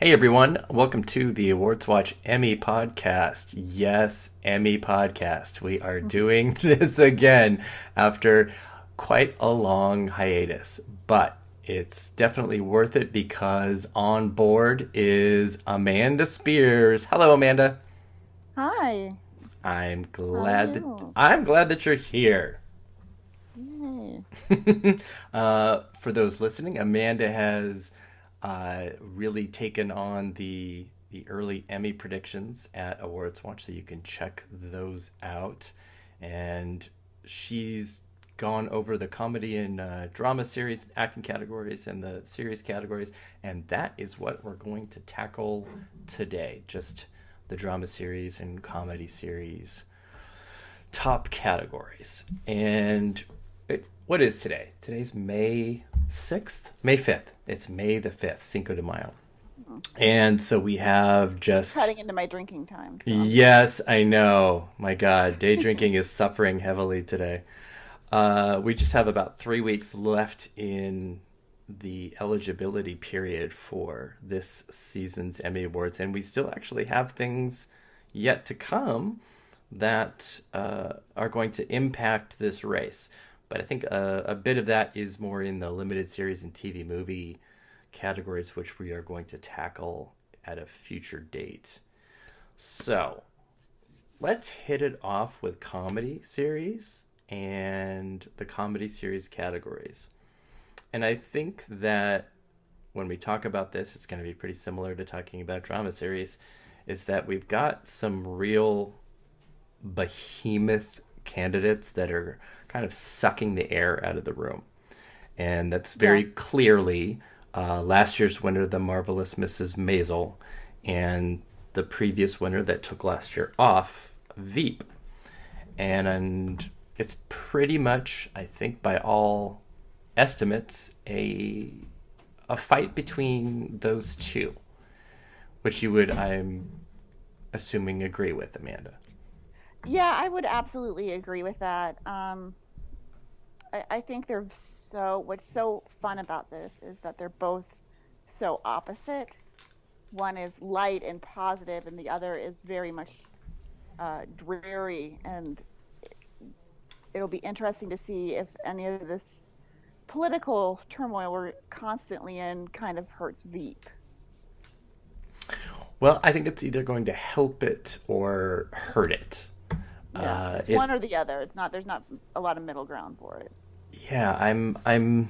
Hey everyone, welcome to the Awards Watch Emmy Podcast. Yes, Emmy Podcast. We are doing this again after quite a long hiatus, but it's definitely worth it because on board is Amanda Spears. Hello, Amanda. Hi, I'm how are glad that you? I'm glad that you're here. Yay. For those listening, Amanda has really taken on the early Emmy predictions at Awards Watch, so you can check those out. And she's gone over the comedy and drama series, acting categories, and the series categories, and that is what we're going to tackle today. Just the drama series and comedy series top categories. And what is today? Today's May 6th? May 5th. It's May the 5th, Cinco de Mayo. Oh, And so we have just. cutting into my drinking time, so I'm Yes, I know. My God, day drinking is suffering heavily today. We just have about 3 weeks left in the eligibility period for this season's Emmy Awards, and we still actually have things yet to come that are going to impact this race. But I think a bit of that is more in the limited series and TV movie categories, which we are going to tackle at a future date. So let's hit it off with comedy series and the comedy series categories. And I think that when we talk about this, it's going to be pretty similar to talking about drama series, is that we've got some real behemoth candidates that are kind of sucking the air out of the room. And that's yeah. very clearly last year's winner, the marvelous Mrs. Maisel, and the previous winner that took last year off, Veep. And it's pretty much, I think, by all estimates, a fight between those two, which you would, I'm assuming, agree with, Amanda. Yeah, I would absolutely agree with that. I think what's so fun about this is that they're both so opposite. One is light and positive, and the other is very much dreary. And it'll be interesting to see if any of this political turmoil we're constantly in kind of hurts Veep. Well, I think it's either going to help it or hurt it. Yeah, it's It one or the other. It's not. There's not a lot of middle ground for it. Yeah, I'm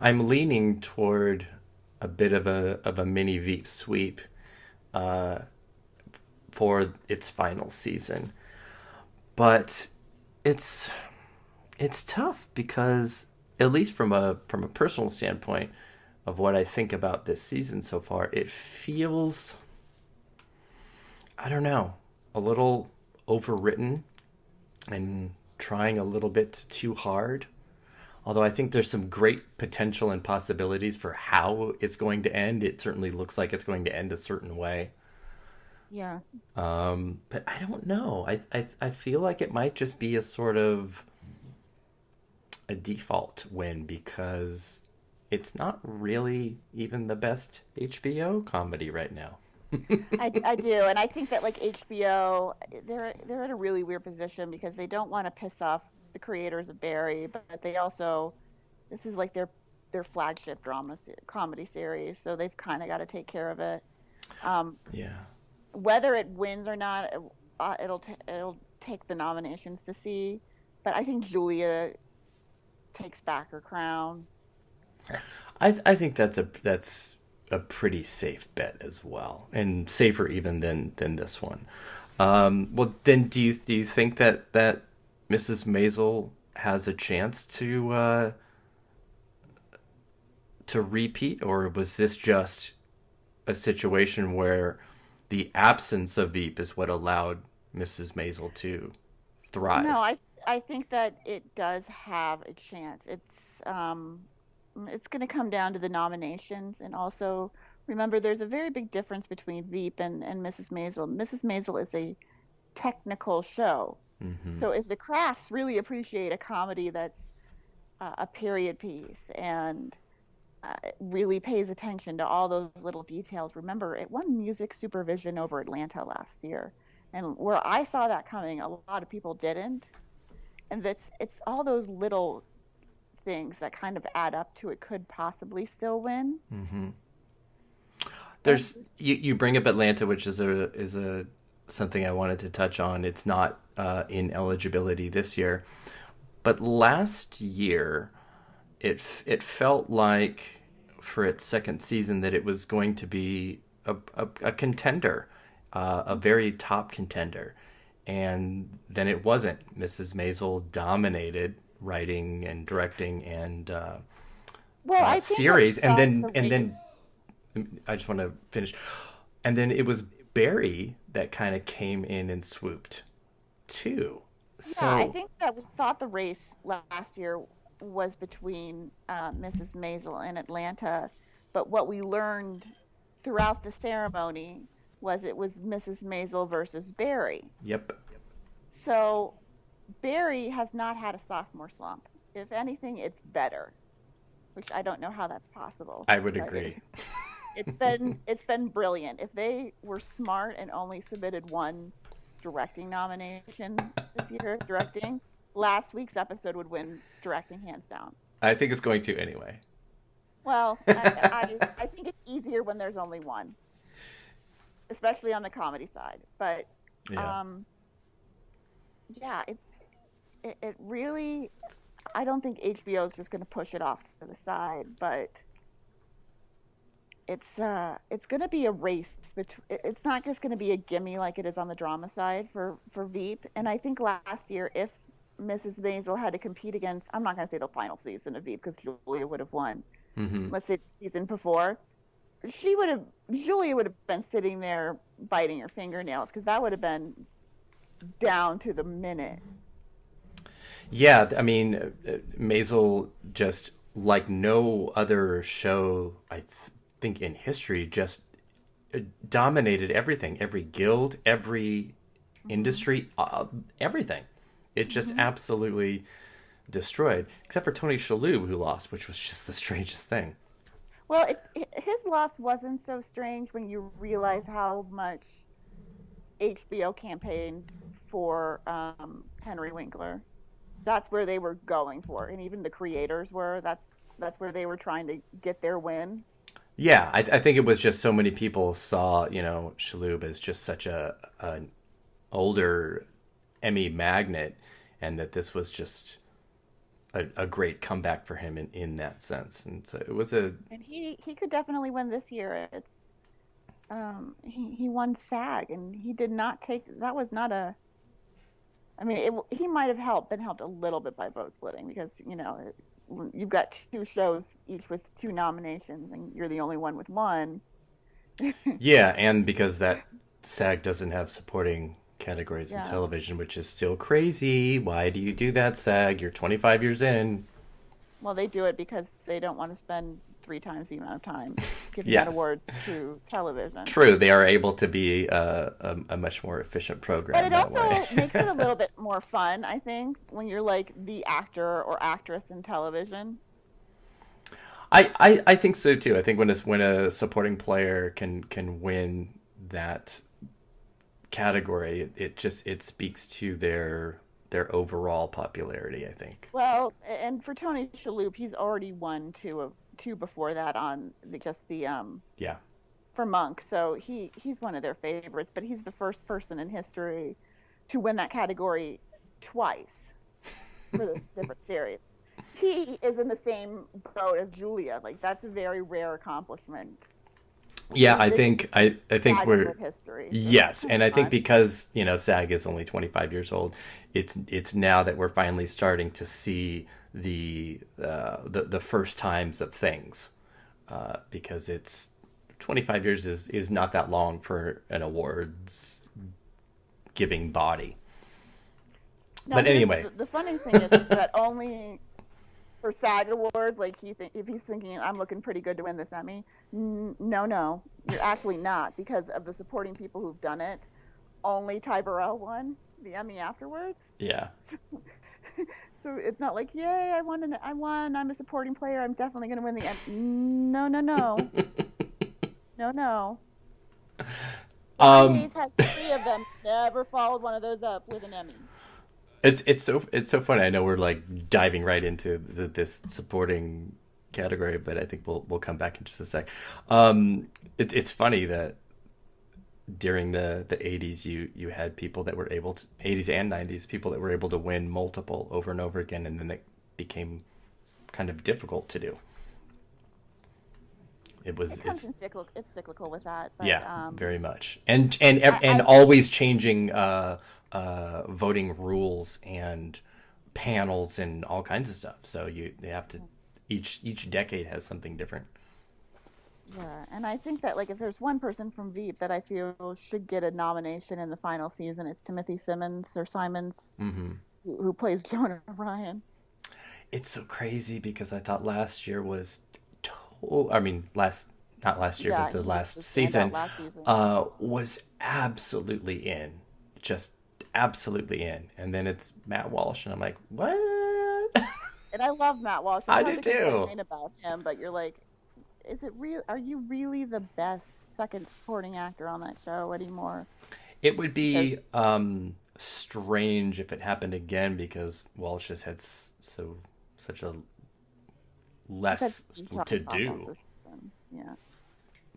leaning toward a bit of a mini Veep sweep uh, for its final season, but it's it's tough because at least from a personal standpoint of what I think about this season so far, it feels, I don't know, a little overwritten and trying a little bit too hard. Although I think there's some great potential and possibilities for how it's going to end. It certainly looks like it's going to end a certain way. Yeah. But I don't know. I feel like it might just be a sort of a default win because it's not really even the best HBO comedy right now. I do, and I think that like HBO, they're in a really weird position because they don't want to piss off the creators of Barry, but they also this is like their flagship comedy series, so they've kind of got to take care of it. Um, Yeah. Whether it wins or not, it'll take the nominations to see, but I think Julia takes back her crown. I think that's a pretty safe bet as well, and safer even than this one. Well, then do you think that Mrs. Maisel has a chance to repeat, or was this just a situation where the absence of Veep is what allowed Mrs. Maisel to No, thrive? I think that it does have a chance. It's going to come down to the nominations, and also remember there's a very big difference between Veep and Mrs. Maisel. Mrs. Maisel is a technical show. Hmm. So if the crafts really appreciate a comedy that's a period piece and really pays attention to all those little details. Remember, it won music supervision over Atlanta last year, and where I saw that coming, a lot of people didn't. And it's all those little things that kind of add up to it could possibly still win. Mm-hmm. There's you bring up Atlanta, which is a something I wanted to touch on. It's not in eligibility this year, but last year it felt like for its second season that it was going to be a contender, a very top contender, and then it wasn't. Mrs. Maisel dominated writing and directing and series, and then I just want to finish. And then it was Barry that kind of came in and swooped, too. So, yeah, I think that we thought the race last year was between Mrs. Maisel and Atlanta, but what we learned throughout the ceremony was it was Mrs. Maisel versus Barry. Yep. So Barry has not had a sophomore slump. If anything, it's better, which I don't know how that's possible. I would agree. It's been brilliant. If they were smart and only submitted one directing nomination this year, directing, last week's episode would win directing hands down. I think it's going to anyway. Well, I think it's easier when there's only one, especially on the comedy side. But it really, I don't think HBO is just going to push it off to the side, but it's going to be a race. It's not just going to be a gimme like it is on the drama side for Veep. And I think last year, if Mrs. Maisel had to compete against, I'm not going to say the final season of Veep because Julia would have won. Mm-hmm. Let's say the season before, Julia would have been sitting there biting her fingernails because that would have been down to the minute. Yeah, I mean, Maisel, just like no other show, I think in history, just dominated everything, every guild, every industry, everything. It just absolutely destroyed, except for Tony Shalhoub, who lost, which was just the strangest thing. Well, his loss wasn't so strange when you realize how much HBO campaigned for Henry Winkler. That's where they were going for, and even the creators were. That's where they were trying to get their win. Yeah, I think it was just so many people saw, Shalhoub as just such an older Emmy magnet, and that this was just a great comeback for him in that sense. And so it was and he could definitely win this year. It's he won SAG, and he did not take. That was not a. I mean, he might have been helped a little bit by vote splitting because you've got two shows each with two nominations, and you're the only one with one. Yeah, and because that SAG doesn't have supporting categories in television, which is still crazy. Why do you do that, SAG? You're 25 years in. Well, they do it because they don't want to spend 3 times the amount of time giving out awards to television. True, they are able to be a much more efficient program. But it also makes it a little bit more fun, I think, when you're like the actor or actress in television. I think so too. I think when a supporting player can win that category, it speaks to their overall popularity, I think. Well, and for Tony Shalhoub, he's already won two before that on for Monk, so he's one of their favorites, but he's the first person in history to win that category twice for the different series. He is in the same boat as Julia. Like, that's a very rare accomplishment. Yeah, I think we're history. Yes, and I think because SAG is only 25 years old, it's now that we're finally starting to see the first times of things, because it's 25 years is not that long for an awards giving body. Now, but anyway, the funny thing is that only for SAG awards, like if he's thinking I'm looking pretty good to win this Emmy, no, you're actually not, because of the supporting people who've done it. Only Ty Burrell won the Emmy afterwards. Yeah. So it's not like, yay, I won, I'm a supporting player, I'm definitely going to win the Emmy. No, no, no. No, no. Days has 3 of them, never followed one of those up with an Emmy. It's so funny. I know we're like diving right into this supporting category, but I think we'll come back in just a sec. It's funny that during the 80s you had people that were able to, 80s and 90s, people that were able to win multiple over and over again, and then it became kind of difficult to do. It's cyclical with that. But, yeah, very much, and always changing voting rules and panels and all kinds of stuff. So they have to, each decade has something different. Yeah, and I think that like if there's one person from Veep that I feel should get a nomination in the final season, it's Timothy Simons, who plays Jonah Ryan. It's so crazy because I thought last year was, not last year, but the last season, was absolutely in, just absolutely in. And then it's Matt Walsh, and I'm like, what? And I love Matt Walsh. I do too. Complain about him, but you're like, is it real? Are you really the best second supporting actor on that show anymore? It would be strange if it happened again, because Walsh has had such a less to do. Yeah.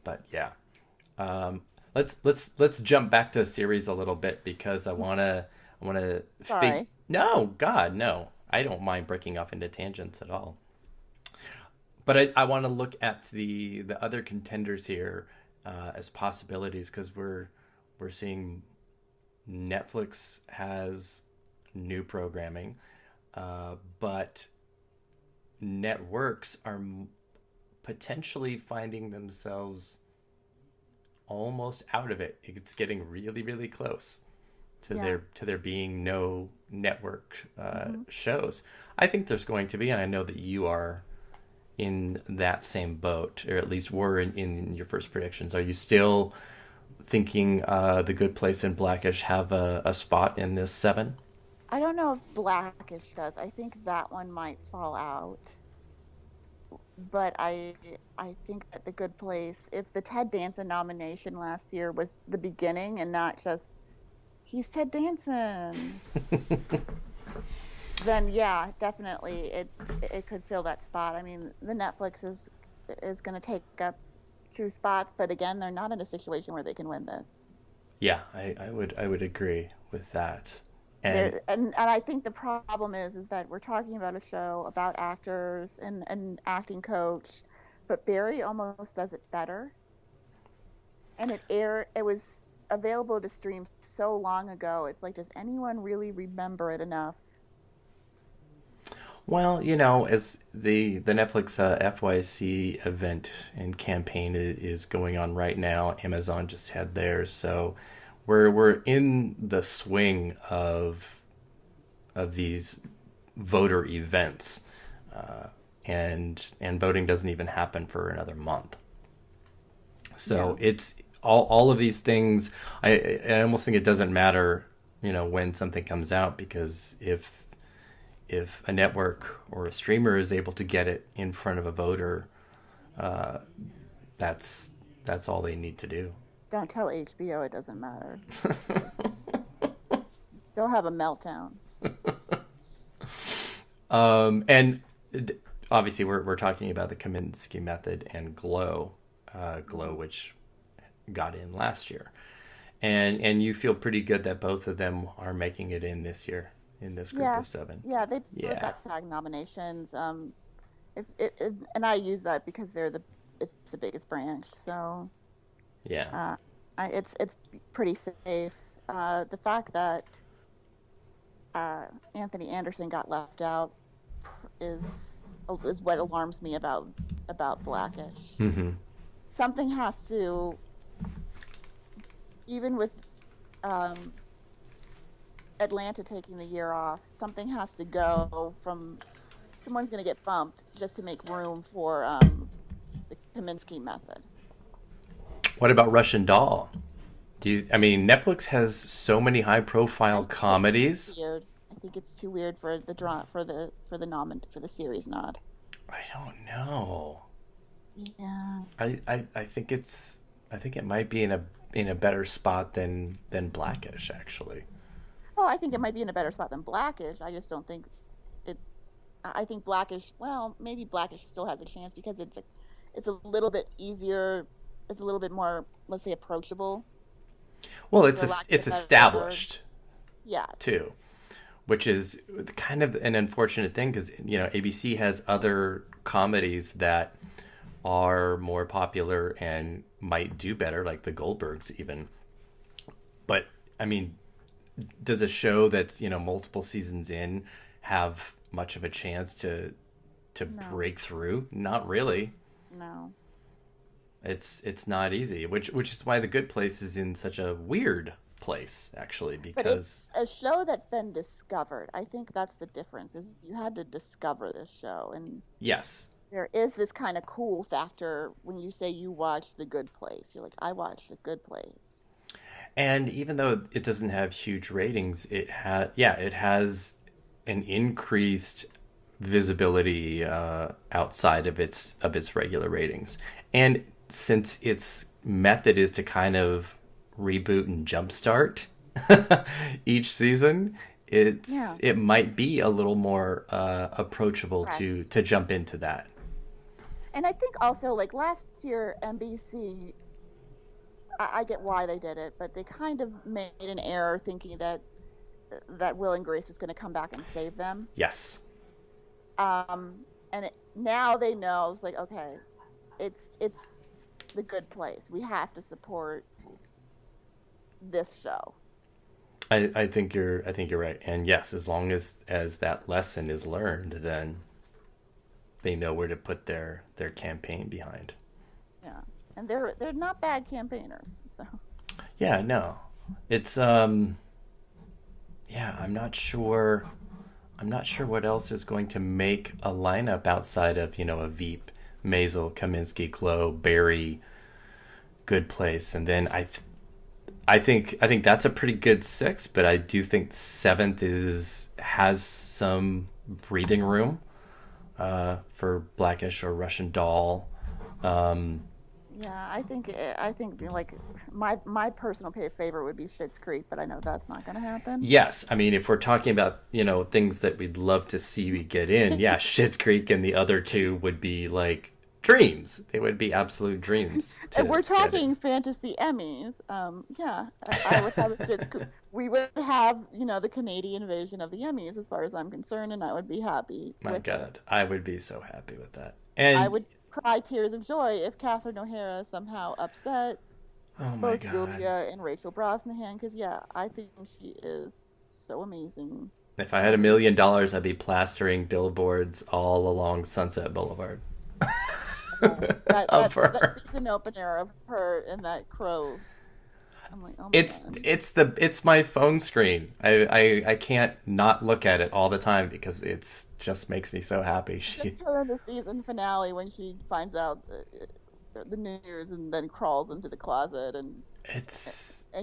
But yeah, let's jump back to the series a little bit, because I wanna Sorry. No, God, no. I don't mind breaking off into tangents at all. But I want to look at the other contenders here as possibilities, because we're seeing Netflix has new programming, but networks are potentially finding themselves almost out of it. It's getting really, really close to there being no network shows. I think there's going to be, and I know that you are in that same boat, or at least were in your first predictions. Are you still thinking The Good Place and Blackish have a spot in this 7? I don't know if Blackish does. I think that one might fall out. But I think that The Good Place, if the Ted Danson nomination last year was the beginning and not just, he's Ted Danson, then yeah, definitely it could fill that spot. I mean, the Netflix is going to take up 2 spots, but again, they're not in a situation where they can win this. Yeah, I would agree with that. And I think the problem is that we're talking about a show about actors and an acting coach, but Barry almost does it better. And it was available to stream so long ago. It's like, does anyone really remember it enough? Well, as the Netflix FYC event and campaign is going on right now, Amazon just had theirs, so we're in the swing of these voter events, and voting doesn't even happen for another month. So it's all of these things. I almost think it doesn't matter, when something comes out, because if a network or a streamer is able to get it in front of a voter, that's all they need to do. Don't tell HBO it doesn't matter. They'll have a meltdown. And obviously we're talking about the Kaminsky method and Glow, which got in last year, and you feel pretty good that both of them are making it in this year in this group of 7. Yeah, they both got SAG nominations. And I use that because it's the biggest branch, so. Yeah. It's pretty safe. The fact that Anthony Anderson got left out is what alarms me about Blackish. Mm-hmm. Something has to, even with Atlanta taking the year off, something has to go from. Someone's going to get bumped just to make room for the Kaminsky method. What about Russian Doll? Netflix has so many high-profile comedies. I I think it's too weird for the for the series nod. I don't know. Yeah. I think it might be in a better spot than Blackish, actually. Oh, I think it might be in a better spot than Blackish. I just don't think it. I think Blackish. Well, maybe Blackish still has a chance because it's a little bit easier. It's a little bit more, let's say, approachable. Well, it's established. Yes. Too, which is kind of an unfortunate thing because ABC has other comedies that are more popular and might do better, like the Goldbergs even. But I mean, does a show that's multiple seasons in have much of a chance to No. break through? Not really. No. It's not easy, which is why The Good Place is in such a weird place, actually, But because it's a show that's been discovered. I think that's the difference. Is you had to discover this show, and yes. there is this kind of cool factor when you say you watch The Good Place. You're like, I watched The Good Place. And even though it doesn't have huge ratings, it has an increased visibility outside of its regular ratings. And since its method is to kind of reboot and jumpstart each season, it might be a little more approachable to jump into that. And I think also, like last year, NBC, I get why they did it, but they kind of made an error thinking that Will and Grace was going to come back and save them. Yes. Now they know, it's like, okay, it's The Good Place. We have to support this show. I think you're right. And yes, as long as that lesson is learned, then they know where to put their campaign behind. Yeah. And they're not bad campaigners, so. Yeah, no. It's I'm not sure what else is going to make a lineup outside of, a Veep, Maisel, Kaminsky, Glow, Barry, Good Place, and then I think that's a pretty good 6, but I do think 7th has some breathing room for Blackish or Russian Doll. Yeah, I think like my personal favorite would be Schitt's Creek, but I know that's not going to happen. Yes, I mean if we're talking about things that we'd love to see we get in, yeah, Schitt's Creek and the other two would be like dreams. They would be absolute dreams. And we're talking fantasy Emmys. Yeah, I would have a Schitt's Creek. We would have the Canadian version of the Emmys, as far as I'm concerned, and I would be happy. My God, I would be so happy with that. And I would cry tears of joy if Catherine O'Hara somehow upset both Julia and Rachel Brosnahan, because I think she is so amazing. If I had $1 million, I'd be plastering billboards all along Sunset Boulevard. That season opener of her in that crow. I'm like, oh my God. It's my phone screen. I can't not look at it all the time because it's just makes me so happy. Just her in the season finale when she finds out the news and then crawls into the closet and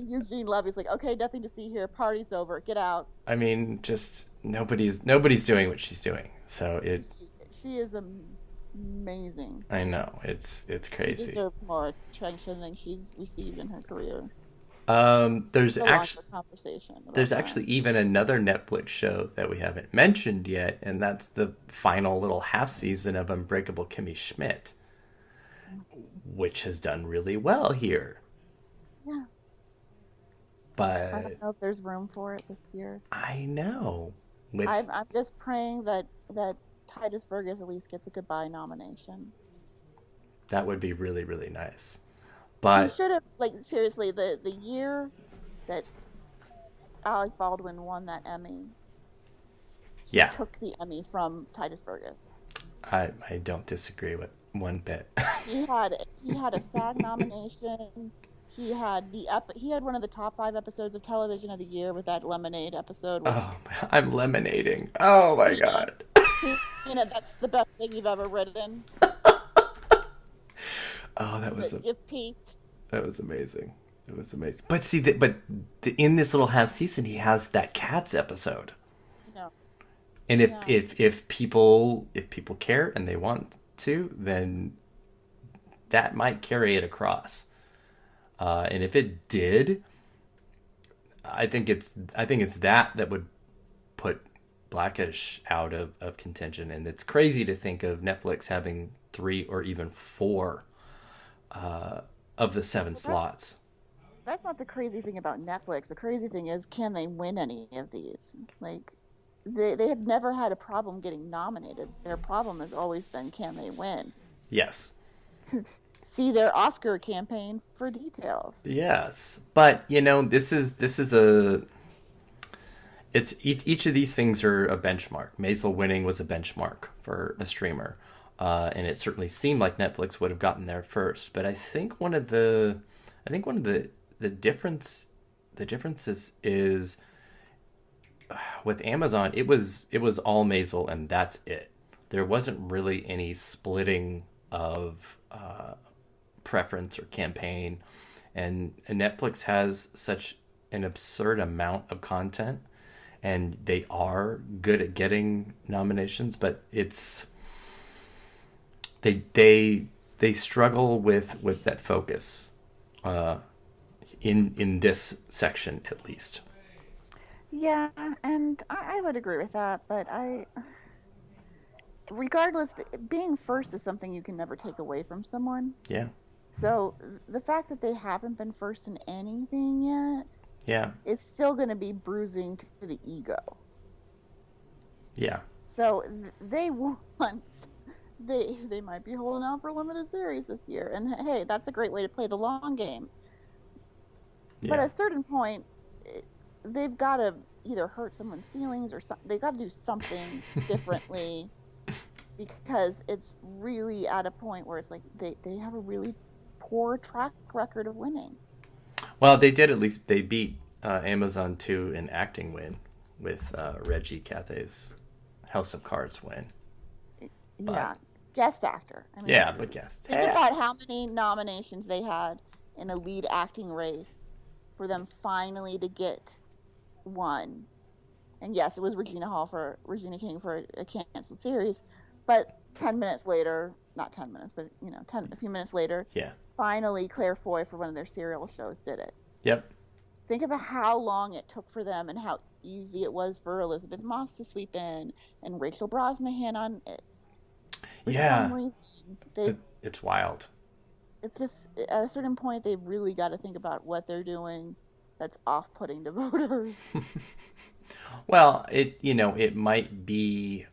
Eugene Levy's like, okay, nothing to see here. Party's over. Get out. I mean, just nobody's doing what she's doing. So she is amazing. I know, it's crazy. She deserves more attention than she's received in her career. There's actually even another Netflix show that we haven't mentioned yet, and that's the final little half season of Unbreakable Kimmy Schmidt, which has done really well here. Yeah. But I don't know if there's room for it this year. I know. I'm just praying that Titus Burgess at least gets a goodbye nomination. That would be really, really nice. But he should have, seriously, the year that Alec Baldwin won that Emmy, he took the Emmy from Titus Burgess. I don't disagree with one bit. He had a SAG nomination. He had one of the top 5 episodes of television of the year with that Lemonade episode. Oh, I'm lemonading. Oh my God. That's the best thing you've ever written. Oh, that was it peaked. That was amazing. It was amazing. But see, in this little half season, he has that Cats episode. And Yeah. if people care and they want to, then that might carry it across. And if it did, I think it's that would put Blackish out of contention. And it's crazy to think of Netflix having 3 or even 4 of the 7 slots. That's not the crazy thing about Netflix. The crazy thing is, can they win any of these? Like, they have never had a problem getting nominated. Their problem has always been, can they win? Yes. See their Oscar campaign for details. Yes. But, this is it's each of these things are a benchmark. Maisel winning was a benchmark for a streamer. And it certainly seemed like Netflix would have gotten there first. But I think one of the differences is with Amazon, it was all Maisel and that's it. There wasn't really any splitting of preference or campaign, and Netflix has such an absurd amount of content, and they are good at getting nominations, but it's they struggle with that focus in this section at least. Yeah, and I would agree with that, but regardless, being first is something you can never take away from someone. Yeah. So the fact that they haven't been first in anything yet, yeah, is still going to be bruising to the ego. Yeah. So they might be holding out for a limited series this year, and hey, that's a great way to play the long game. Yeah. But at a certain point, they've got to either hurt someone's feelings or they've got to do something differently, because it's really at a point where it's like they have a really poor track record of winning. Well, they beat Amazon to an acting win with Reggie Cathay's House of Cards win. Yeah, guest actor. I mean, yeah, but guest. Think about how many nominations they had in a lead acting race for them finally to get one. And yes, it was Regina King for a canceled series, but 10 minutes later, not 10 minutes, but a few minutes later, yeah, finally Claire Foy for one of their serial shows did it. Yep. Think about how long it took for them and how easy it was for Elizabeth Moss to sweep in and Rachel Brosnahan on it. For some reason, it's wild. It's just, at a certain point, they've really got to think about what they're doing that's off-putting to voters. Well, it might be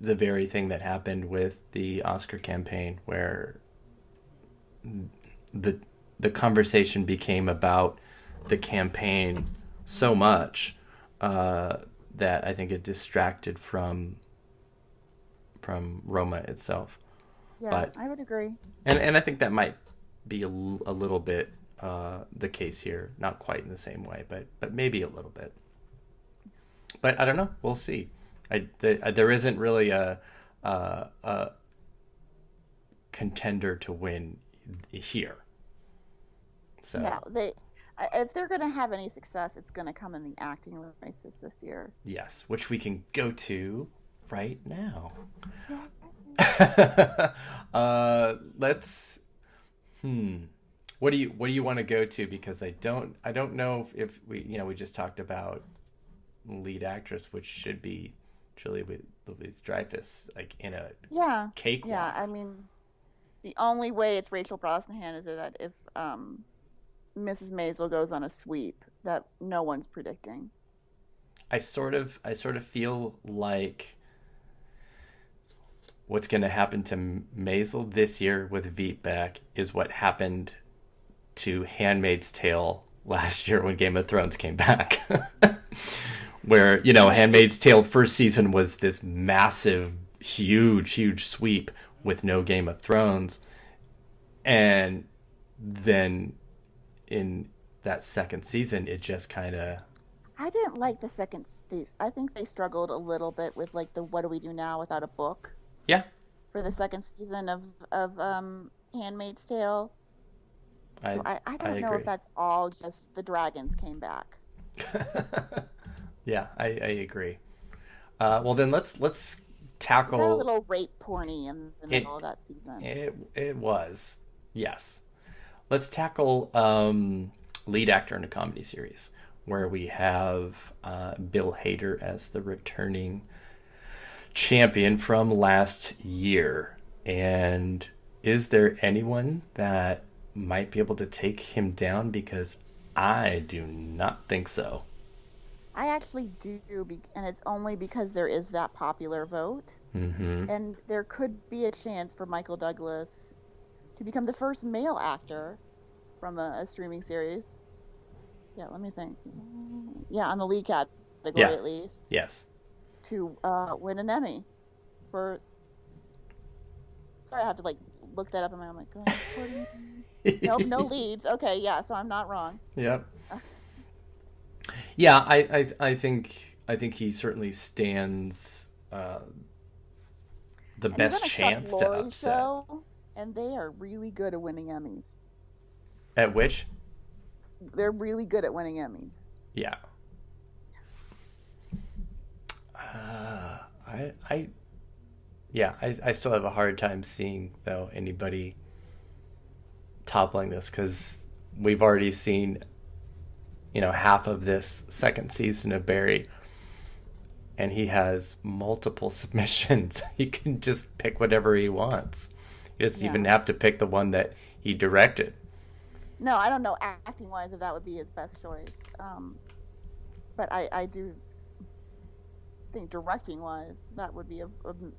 the very thing that happened with the Oscar campaign, where the conversation became about the campaign so much that I think it distracted from Roma itself. Yeah, but, I would agree. And I think that might be a little bit the case here. Not quite in the same way, but maybe a little bit. But I don't know. We'll see. There isn't really a contender to win here. So yeah, if they're going to have any success, it's going to come in the acting races this year. Yes, which we can go to right now. Let's. What do you want to go to? Because I don't know if we just talked about lead actress, which should be Julia Louis-Dreyfus, like in a cakewalk. Yeah, I mean, the only way it's Rachel Brosnahan is that if Mrs. Maisel goes on a sweep that no one's predicting. I sort of feel like what's going to happen to Maisel this year with Veep back is what happened to Handmaid's Tale last year when Game of Thrones came back. Where, Handmaid's Tale first season was this massive, huge sweep with no Game of Thrones. And then in that second season, it just kind of... I didn't like the second season. I think they struggled a little bit with like the what do we do now without a book. Yeah. For the second season of Handmaid's Tale. So I don't know if that's all just the dragons came back. Yeah, I agree. Well, then let's It got a tackle little rape porny in the it. middle of that season. It was, yes. Let's tackle lead actor in a comedy series where we have Bill Hader as the returning champion from last year. And is there anyone that might be able to take him down? Because I do not think so. I actually do, and it's only because there is that popular vote. Mm-hmm. And there could be a chance for Michael Douglas to become the first male actor from a streaming series. Yeah, let me think. Yeah, on the lead category at least. Yes. To win an Emmy for. Sorry, I have to like look that up. And I'm like, nope, no leads. Okay, yeah, so I'm not wrong. Yep. Yeah, I think he certainly stands the best chance to upset. Show, and they are really good at winning Emmys. At which? They're really good at winning Emmys. Yeah. I still have a hard time seeing though anybody toppling this because we've already seen, half of this second season of Barry, and he has multiple submissions. He can just pick whatever he wants. He doesn't even have to pick the one that he directed. No, I don't know acting-wise if that would be his best choice. But I do think directing-wise that would be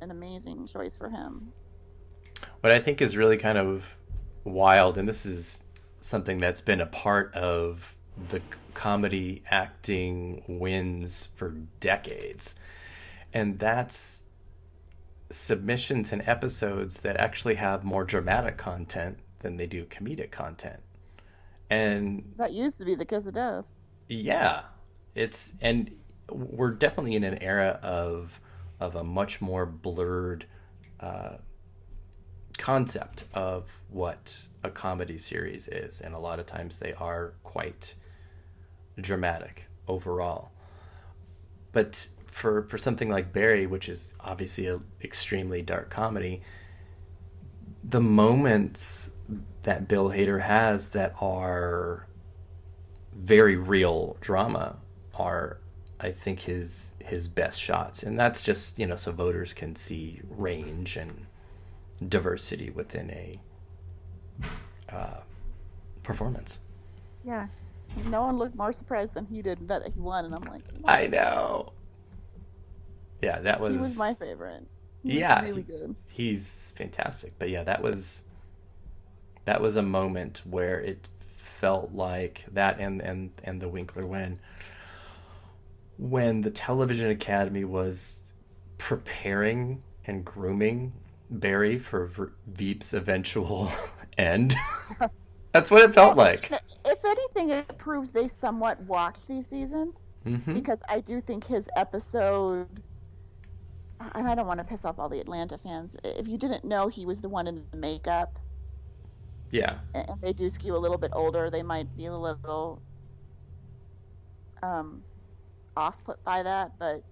an amazing choice for him. What I think is really kind of wild, and this is something that's been a part of the comedy acting wins for decades, and that's submissions and episodes that actually have more dramatic content than they do comedic content. And that used to be the kiss of death. Yeah, and we're definitely in an era of a much more blurred concept of what a comedy series is, and a lot of times they are quite dramatic overall. But for something like Barry, which is obviously an extremely dark comedy, the moments that Bill Hader has that are very real drama are, I think, his best shots. And that's just, so voters can see range and diversity within a performance. Yeah. No one looked more surprised than he did that he won, and I'm like, I know. Yeah, that was... He was my favorite. He was really good. He's fantastic. But yeah, that was a moment where it felt like that and the Winkler win, when the Television Academy was preparing and grooming Barry for Veep's eventual end. That's what it felt like. If anything, it proves they somewhat watched these seasons. Mm-hmm. Because I do think his episode, and I don't want to piss off all the Atlanta fans, if you didn't know he was the one in the makeup, yeah, and they do skew a little bit older, they might be a little off-put by that, but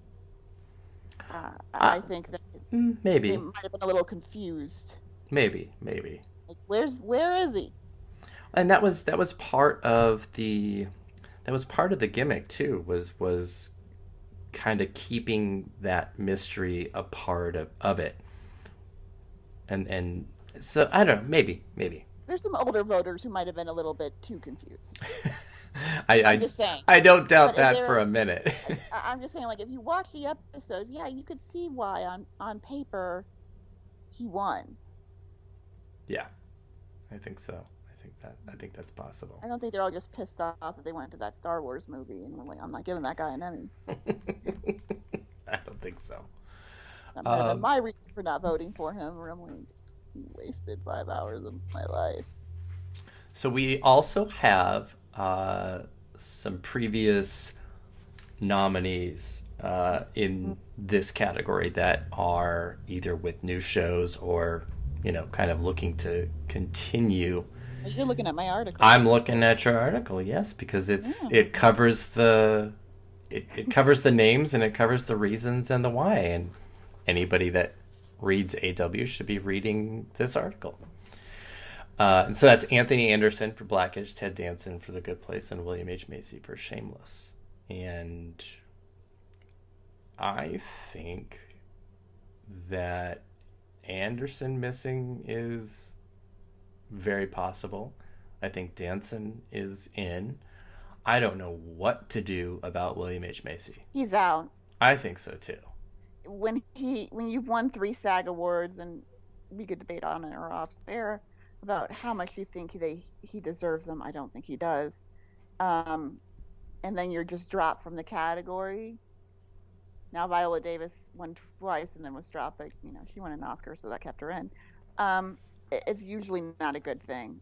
I think that maybe they might have been a little confused. Maybe. Like, where is he? And that was part of the gimmick too, was kind of keeping that mystery a part of it. And so I don't know, maybe. There's some older voters who might have been a little bit too confused. I'm just saying. I don't doubt that for a minute. I'm just saying, like, if you watch the episodes, yeah, you could see why on paper he won. Yeah, I think so. I think that's possible. I don't think they're all just pissed off that they went to that Star Wars movie and were like, I'm not giving that guy an Emmy. I don't think so. That might have been my reason for not voting for him, where I'm like, you wasted 5 hours of my life. So we also have some previous nominees in this category that are either with new shows or, kind of looking to continue. You're looking at my article. I'm looking at your article, yes, because it covers the it covers the names and it covers the reasons and the why. And anybody that reads AW should be reading this article. And so that's Anthony Anderson for Blackish, Ted Danson for The Good Place, and William H. Macy for Shameless. And I think that Anderson missing is very possible. I think Danson is in. I don't know what to do about William H. Macy. He's out. I think so too. When you've won 3 SAG awards, and we could debate on it or off air about how much you think he deserves them. I don't think he does. And then you're just dropped from the category. Now Viola Davis won twice and then was dropped, but she won an Oscar, so that kept her in. It's usually not a good thing.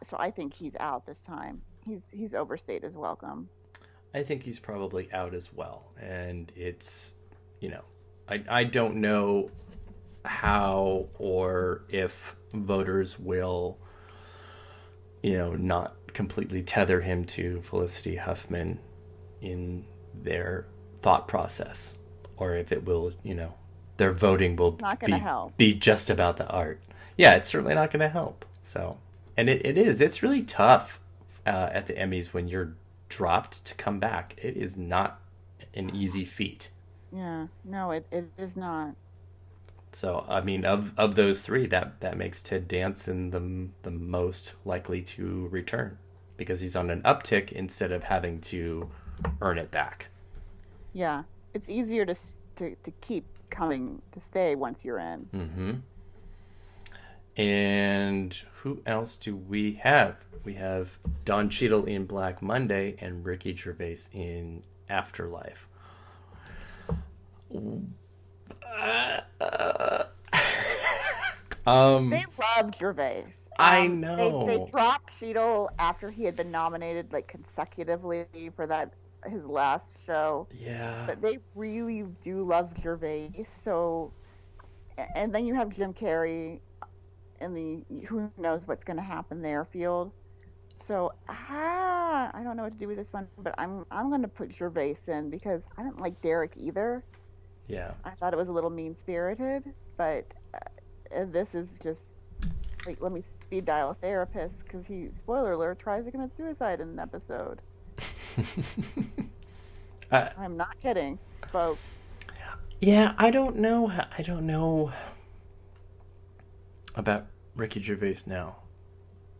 So I think he's out this time. He's overstayed his welcome. I think he's probably out as well, and it's I don't know how or if voters will not completely tether him to Felicity Huffman in their thought process, or if it will their voting will not gonna help. Be just about the art. Yeah, it's certainly not going to help. So, and it's really tough at the Emmys when you're dropped to come back. It is not an easy feat. Yeah, no, it is not. So, I mean, of those 3, that makes Ted Danson the most likely to return, because he's on an uptick instead of having to earn it back. Yeah, it's easier to keep coming, to stay once you're in. Mm-hmm. And who else do we have? We have Don Cheadle in Black Monday and Ricky Gervais in Afterlife. They loved Gervais. I know. They dropped Cheadle after he had been nominated consecutively for his last show. Yeah. But they really do love Gervais. So, and then you have Jim Carrey in the who knows what's going to happen there field. So I don't know what to do with this one, but I'm going to put Gervais in because I don't like Derek either. Yeah. I thought it was a little mean-spirited, but this is just let me speed dial a therapist because he, spoiler alert, tries to commit suicide in an episode. I'm not kidding, folks. Yeah, I don't know about Ricky Gervais now.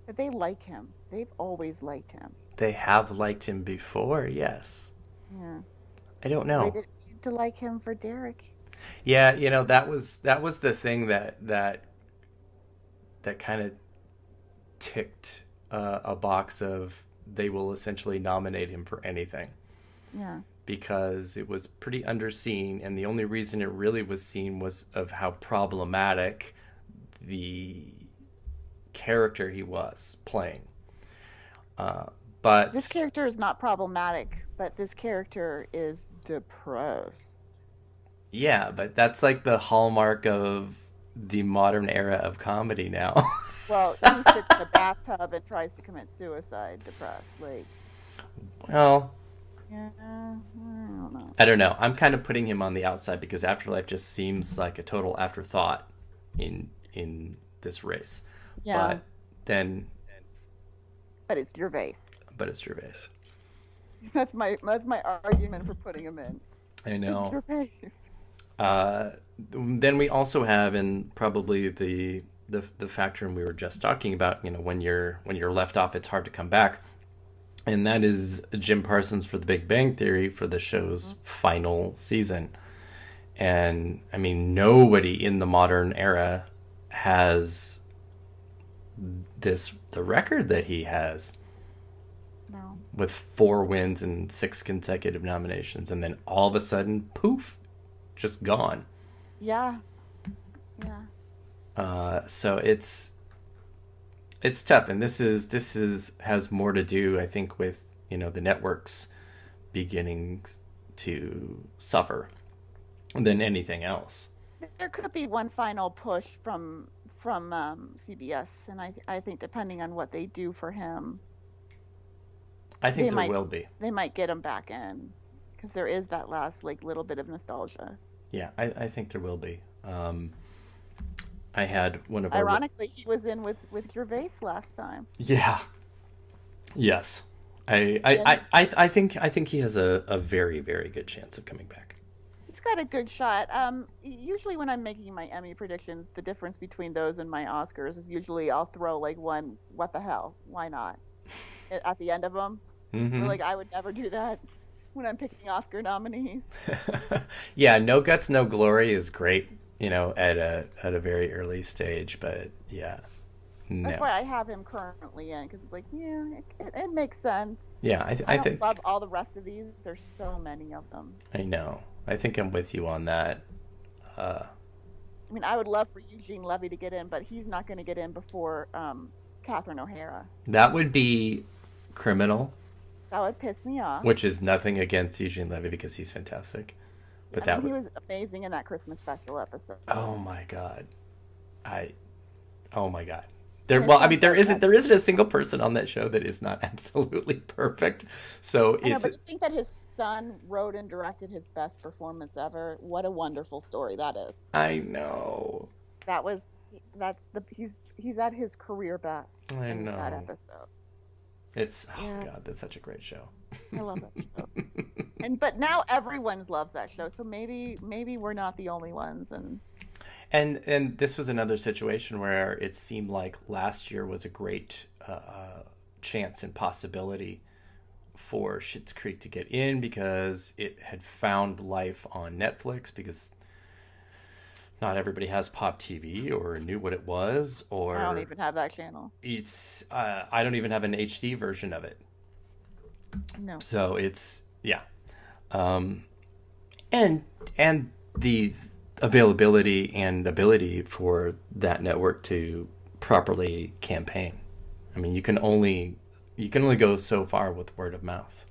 But they like him. They've always liked him. They have liked him before, yes. Yeah. I don't know. They didn't need to like him for Derek. Yeah, that was the thing that kind of ticked a box of they will essentially nominate him for anything. Yeah. Because it was pretty underseen, and the only reason it really was seen was of how problematic the character he was playing. But this character is not problematic, but this character is depressed. Yeah, but that's like the hallmark of the modern era of comedy now. Well, he sits in the bathtub and tries to commit suicide, depressed. Well, yeah, I don't know. I'm kind of putting him on the outside because Afterlife just seems like a total afterthought in this race. Yeah. But it's Gervais. That's my argument for putting him in. I know. It's Gervais. Then we also have, and probably the factor we were just talking about, when you're left off, it's hard to come back. And that is Jim Parsons for The Big Bang Theory for the show's final season. And I mean, nobody in the modern era has the record that he has. No. With 4 wins and 6 consecutive nominations, and then all of a sudden, poof, just gone. Yeah. So it's tough, and this has more to do, I think, with the networks beginning to suffer than anything else. There could be one final push from CBS, and I think depending on what they do for him, I think there will be. They might get him back in. because there is that last like little bit of nostalgia. Yeah, I think there will be. I had one of our... Ironically, he was in with Gervais last time. Yeah. Yes. I think he has a very, very good chance of coming back. He's got a good shot. Usually when I'm making my Emmy predictions, the difference between those and my Oscars is usually I'll throw like one, what the hell, why not, at the end of them. Mm-hmm. Like I would never do that when I'm picking Oscar nominees. Yeah, No Guts, No Glory is great, at a very early stage, but yeah. No. That's why I have him currently in, because it's like, yeah, it makes sense. Yeah, I think... love all the rest of these. There's so many of them. I know. I think I'm with you on that. I mean, I would love for Eugene Levy to get in, but he's not going to get in before Catherine O'Hara. That would be criminal. That would piss me off. Which is nothing against Eugene Levy because he's fantastic. But he was amazing in that Christmas special episode. Oh my god. Oh my god. There isn't a single person on that show that is not absolutely perfect. So I know, but to think that his son wrote and directed his best performance ever, what a wonderful story that is. I know. He's at his career best. I know. That episode. God, that's such a great show. I love that show. But now everyone loves that show, so maybe we're not the only ones. And this was another situation where it seemed like last year was a great chance and possibility for Schitt's Creek to get in because it had found life on Netflix, because not everybody has Pop TV or knew what it was, or I don't even have that channel. It's I don't even have an HD version of it. No. So it's and the availability and ability for that network to properly campaign. I mean, you can only go so far with word of mouth.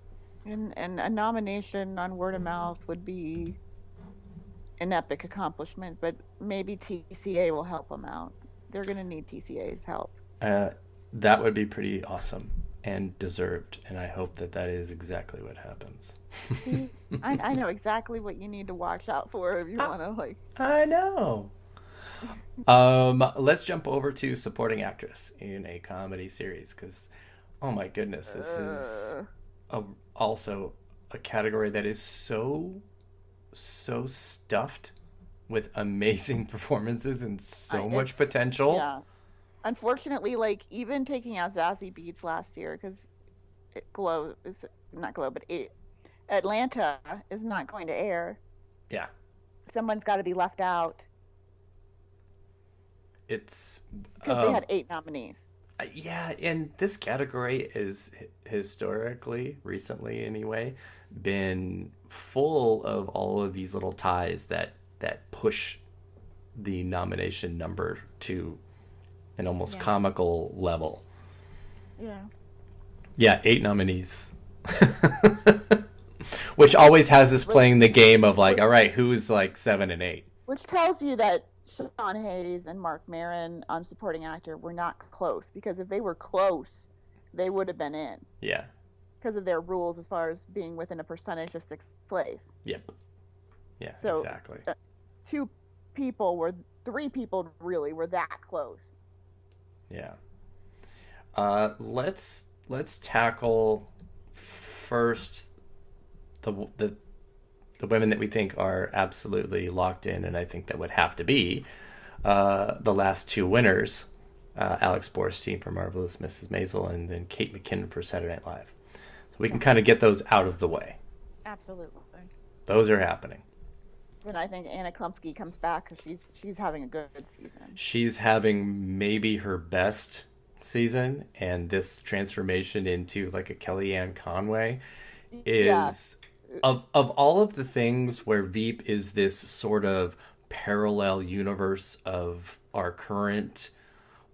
And a nomination on word of mouth would be an epic accomplishment, but maybe TCA will help them out. They're going to need TCA's help. That would be pretty awesome and deserved, and I hope that is exactly what happens. See, I know exactly what you need to watch out for if you want to, like... I know. Let's jump over to supporting actress in a comedy series, because, oh my goodness, this is also a category that is so stuffed with amazing performances and so much potential. Yeah. Unfortunately, like, even taking out Zazie Beetz last year, because Atlanta is not going to air. Yeah. Someone's got to be left out. It's... Because they had 8 nominees. Yeah, and this category is historically, recently anyway, been full of all of these little ties that push the nomination number to an almost comical level. Yeah. Yeah, 8 nominees. Which always has us playing the game of like, all right, who's like 7 and 8? Which tells you that Sean Hayes and Mark Maron on supporting actor were not close, because if they were close, they would have been in. Yeah. Because of their rules as far as being within a percentage of 6th place. Yep. Yeah, so, exactly. 3 people really were that close. Yeah. Let's tackle first the women that we think are absolutely locked in, and I think that would have to be the last 2 winners, Alex Borstein for Marvelous Mrs. Maisel, and then Kate McKinnon for Saturday Night Live. So we can kind of get those out of the way. Absolutely. Those are happening. And I think Anna Chlumsky comes back because she's having a good season. She's having maybe her best season, and this transformation into like a Kellyanne Conway is of all of the things where Veep is this sort of parallel universe of our current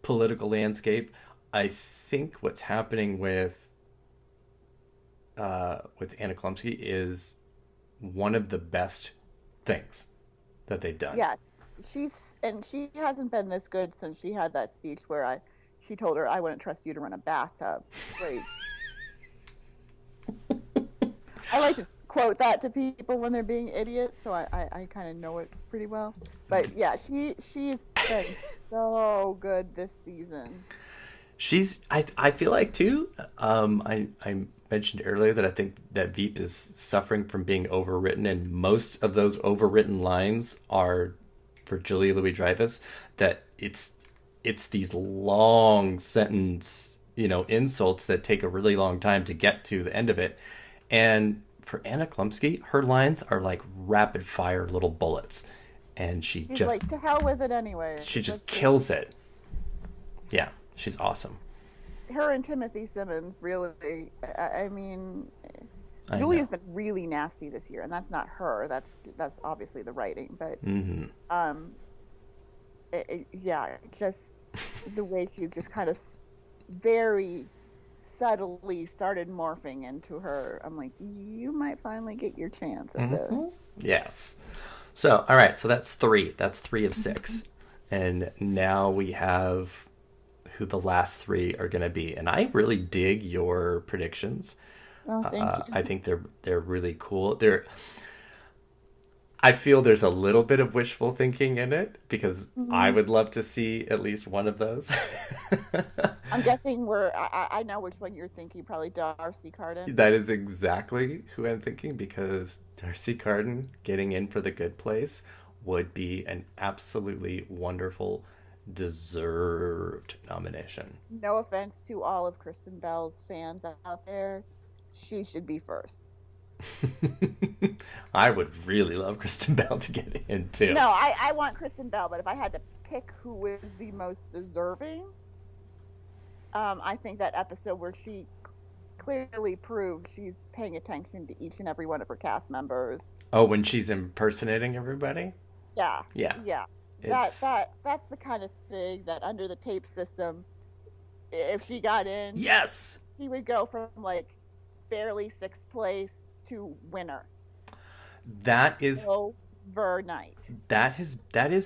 political landscape. I think what's happening with Anna Chlumsky is one of the best things that they've done. Yes, she hasn't been this good since she had that speech where she told her, "I wouldn't trust you to run a bathtub." Like, I like to quote that to people when they're being idiots, so I kind of know it pretty well. But yeah, she's been so good this season. I feel like too. I mentioned earlier that I think that Veep is suffering from being overwritten, and most of those overwritten lines are for Julia Louis-Dreyfus. That it's these long sentence, insults that take a really long time to get to the end of it. And for Anna Chlumsky, her lines are like rapid fire little bullets, and she's just like, to hell with it anyway. She just kills it. Yeah. She's awesome. Her and Timothy Simmons, really. I mean, Julia's been really nasty this year, and that's not her. That's obviously the writing. But just the way she's just kind of very subtly started morphing into her. I'm like, you might finally get your chance at this. Yes. So, all right. So that's 3. That's 3 of 6, and now we have who the last 3 are going to be. And I really dig your predictions. Oh, thank you. I think they're really cool. I feel there's a little bit of wishful thinking in it, because I would love to see at least one of those. I'm guessing I know which one you're thinking, probably Darcy Carden. That is exactly who I'm thinking, because Darcy Carden getting in for The Good Place would be an absolutely wonderful, deserved nomination. No offense to all of Kristen Bell's fans out there, she should be first. I would really love Kristen Bell to get in too. No, I want Kristen Bell, but if I had to pick who was the most deserving, I think that episode where she clearly proved she's paying attention to each and every one of her cast members. Oh, when she's impersonating everybody? Yeah. Yeah. That's the kind of thing that under the tape system, if she got in, yes, she would go from like barely 6th place to winner. That is overnight. That is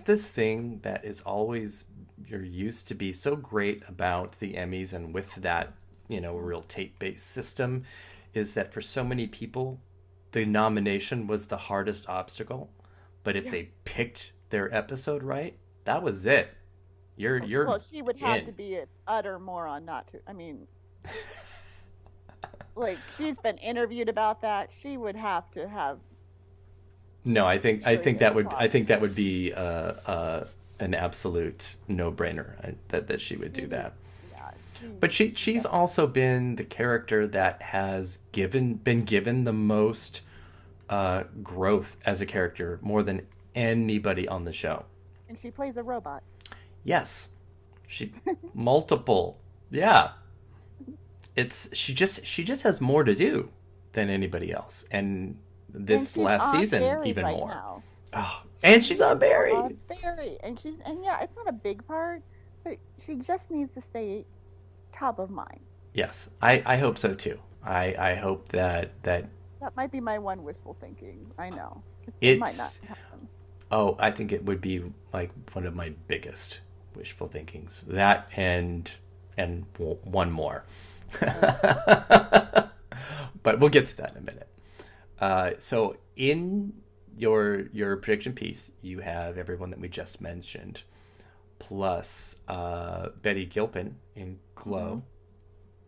the thing that is always used to be so great about the Emmys, and with that, real tape-based system, is that for so many people, the nomination was the hardest obstacle. But if they picked their episode right, that was it. You're well, she would have to be an utter moron not to. I mean, like, she's been interviewed about that. She would have to have. No, I think that would be an absolute no-brainer that she would do that. Yeah, but she's also been the character that has been given the most growth as a character, more than anybody on the show. And she plays a robot. Yes. She multiple. Yeah. She just has more to do than anybody else. And this last season even more. Now. Oh, and she's on Barry. And yeah, it's not a big part, but she just needs to stay top of mind. Yes. I hope so too. I hope that might be my one wishful thinking. I know. It might not happen. Oh, I think it would be like one of my biggest wishful thinkings. That and one more. But we'll get to that in a minute. So in your prediction piece, you have everyone that we just mentioned, plus Betty Gilpin in Glow,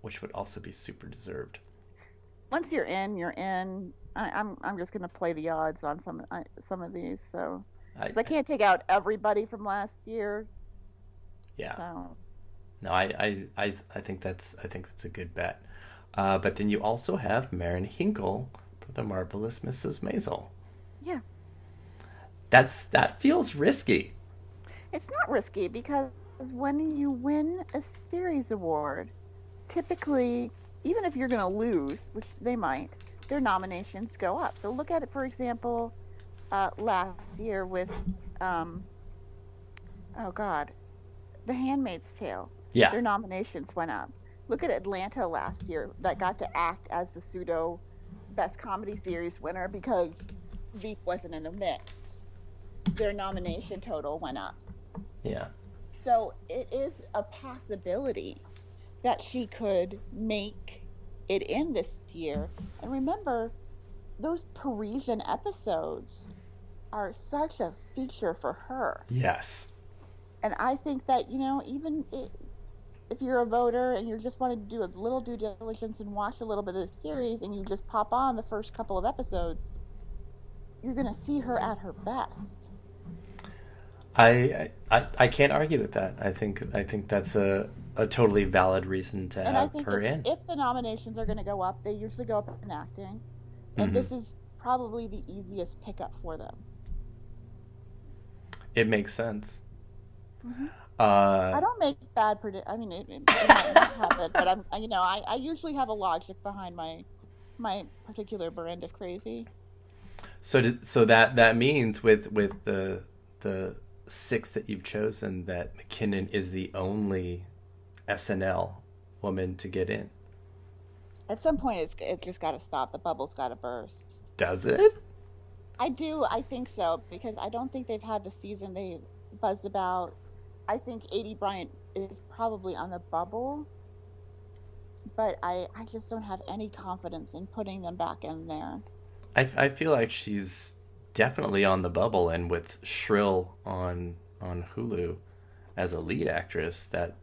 which would also be super deserved. Once you're in, you're in. I'm just gonna play the odds on some of these, so I can't take out everybody from last year. Yeah. So. No, I think that's a good bet. But then you also have Marin Hinkle for The Marvelous Mrs. Maisel. Yeah. That feels risky. It's not risky, because when you win a series award, typically, even if you're going to lose, which they might, their nominations go up. So look at it, for example, last year with, The Handmaid's Tale. Yeah. Their nominations went up. Look at Atlanta last year, that got to act as the pseudo Best Comedy Series winner because Veep wasn't in the mix. Their nomination total went up. Yeah. So it is a possibility that she could make it in this year. And remember, those Parisian episodes are such a feature for her. Yes. And I think that, if you're a voter and you just wanted to do a little due diligence and watch a little bit of the series and you just pop on the first couple of episodes, you're going to see her at her best. I can't argue with that. I think that's a totally valid reason to have her in. If the nominations are going to go up, they usually go up in acting. And this is probably the easiest pickup for them. It makes sense. Mm-hmm. I don't make bad predictions. I mean, it might not happen, but I usually have a logic behind my particular brand of crazy. So that means with the 6 that you've chosen, that McKinnon is the only SNL woman to get in. At some point, it's just got to stop. The bubble's got to burst. Does it? I do. I think so, because I don't think they've had the season they buzzed about. I think A.D. Bryant is probably on the bubble, but I just don't have any confidence in putting them back in there. I feel like she's definitely on the bubble, and with Shrill on Hulu as a lead actress, that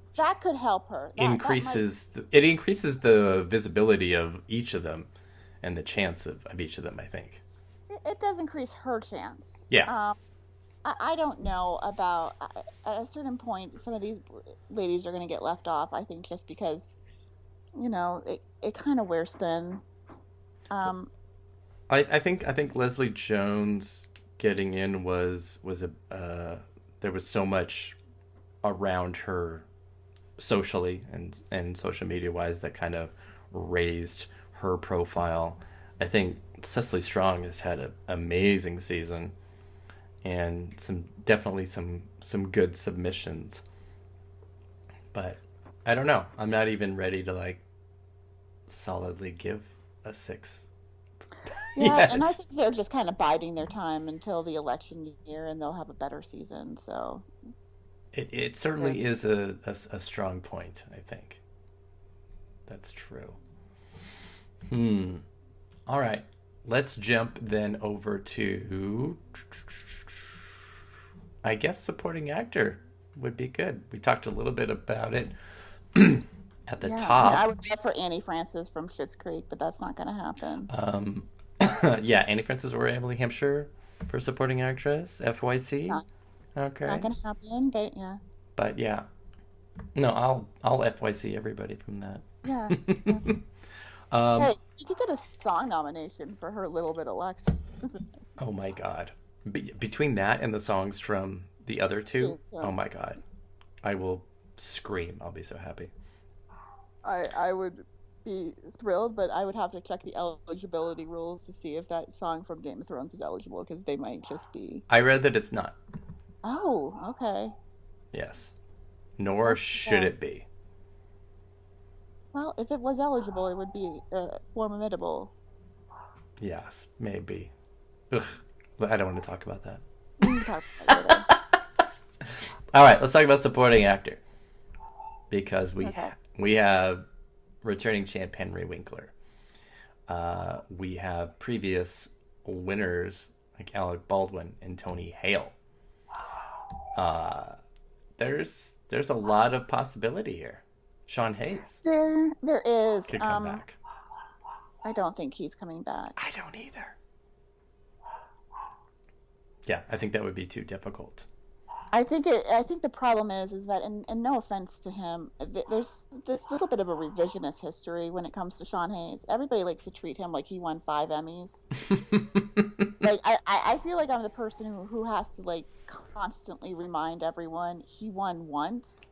could help her. It increases the visibility of each of them and the chance of each of them, I think. It does increase her chance. Yeah. I don't know about, at a certain point, some of these ladies are going to get left off, I think, just because, it kind of wears thin. I think Leslie Jones getting in was there was so much around her socially and social media wise that kind of raised her profile. I think Cecily Strong has had an amazing season and definitely some good submissions, but I don't know. I'm not even ready to solidly give a 6. Yeah, yet. And I think they're just kind of biding their time until the election year, and they'll have a better season. So it certainly is a strong point. I think that's true. All right, let's jump then over to, I guess, supporting actor would be good. We talked a little bit about it at the top. I would go for Annie Francis from Schitt's Creek, but that's not going to happen. Yeah, Annie Francis or Emily Hampshire for supporting actress, FYC. Okay. Not going to happen, but yeah. But yeah. No, I'll FYC everybody from that. Yeah. Hey, she could get a song nomination for her Little Bit of Lex. Oh my God. Between that and the songs from the other two, oh my God. I will scream. I'll be so happy. I would be thrilled, but I would have to check the eligibility rules to see if that song from Game of Thrones is eligible, because they might just be... I read that it's not. Oh, okay. Yes. Nor should it be. Well, if it was eligible, it would be formidable. Yes, maybe. Ugh, I don't want to talk about that. We can talk about it later. All right, let's talk about supporting actor. Because we have returning champ Henry Winkler. We have previous winners like Alec Baldwin and Tony Hale. There's a lot of possibility here. Sean Hayes. There is. Could come back. I don't think he's coming back. I don't either. Yeah, I think that would be too difficult. I think the problem is that, and no offense to him, there's this little bit of a revisionist history when it comes to Sean Hayes. Everybody likes to treat him like he won 5 Emmys. I feel like I'm the person who has to constantly remind everyone he won once.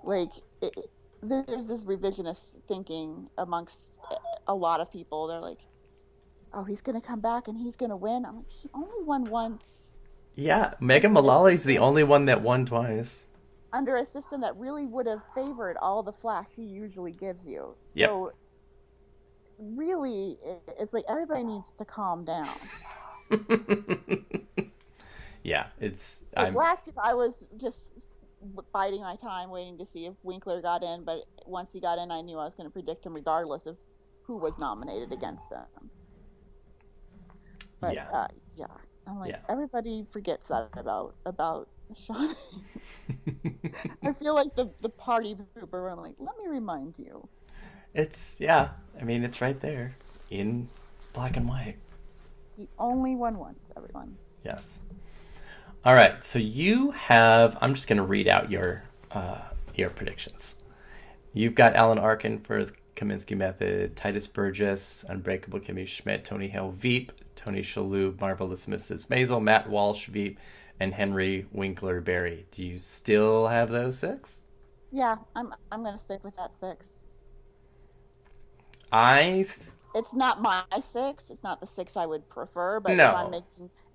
There's this revisionist thinking amongst a lot of people. They're like, oh, he's going to come back and he's going to win. I'm like, he only won once. Yeah, Megan Mullally's the only one that won twice. Under a system that really would have favored all the flash he usually gives you. So, really, it's like everybody needs to calm down. Yeah, it's... Last year, I was just biding my time, waiting to see if Winkler got in, but once he got in, I knew I was going to predict him regardless of who was nominated against him. But Yeah. yeah, I'm like Yeah. everybody forgets that about Sean. I feel like the party pooper. Where I'm like, let me remind you. Yeah. I mean, it's right there in black and white. He only won once, everyone. Yes. All right. So you have. I'm just going to read out your predictions. You've got Alan Arkin for the Kaminsky Method, Titus Burgess, Unbreakable Kimmy Schmidt, Tony Hale, Veep, Tony Shalhoub, Marvelous Mrs. Maisel, Matt Walsh, Veep, and Henry Winkler Berry. Do you still have those 6? Yeah, I'm gonna stick with that 6. I It's not my 6. It's not the 6 I would prefer. But No.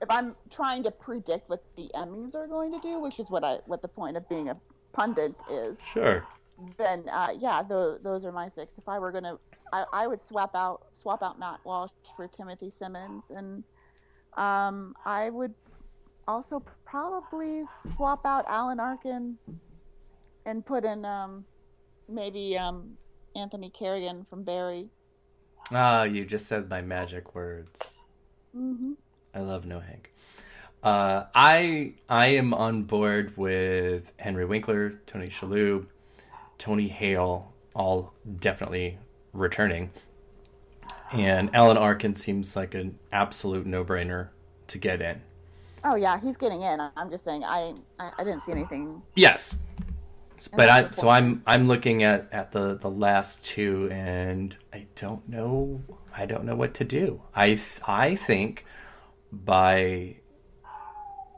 if I'm trying to predict what the Emmys are going to do, which is what the point of being a pundit is, Sure. then yeah, those are my 6. If I were gonna, I would swap out Matt Walsh for Timothy Simmons, and I would also probably swap out Alan Arkin and put in maybe Anthony Kerrigan from Barry. Ah, you just said my magic words. Mm-hmm. I love No Hank. I am on board with Henry Winkler, Tony Shalhoub, Tony Hale, all definitely returning. And Alan Arkin seems like an absolute no-brainer to get in. Oh yeah, he's getting in. I'm just saying I didn't see anything. Yes. But I'm looking at the last 2, and I don't know what to do. I think by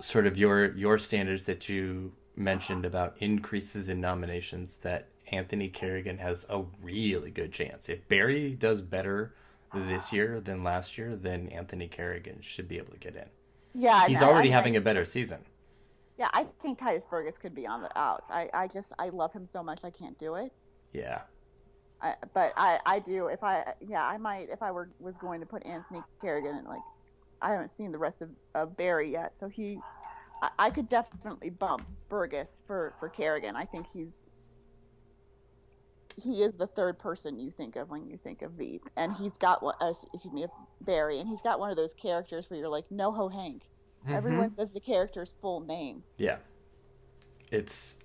sort of your standards that you mentioned about increases in nominations, that Anthony Kerrigan has a really good chance. If Barry does better this year than last year, then Anthony Kerrigan should be able to get in. Yeah, he's already having a better season. Yeah, I think Titus Burgess could be on the outs. I love him so much I can't do it. Yeah. But I do. I might if I was going to put Anthony Kerrigan in, like, I haven't seen the rest of Barry yet, so I could definitely bump Burgess for Kerrigan. I think he is the third person you think of when you think of Veep, and he's got Barry, and he's got one of those characters where you're like, NoHo Hank. Mm-hmm. Everyone says the character's full name. Yeah, it's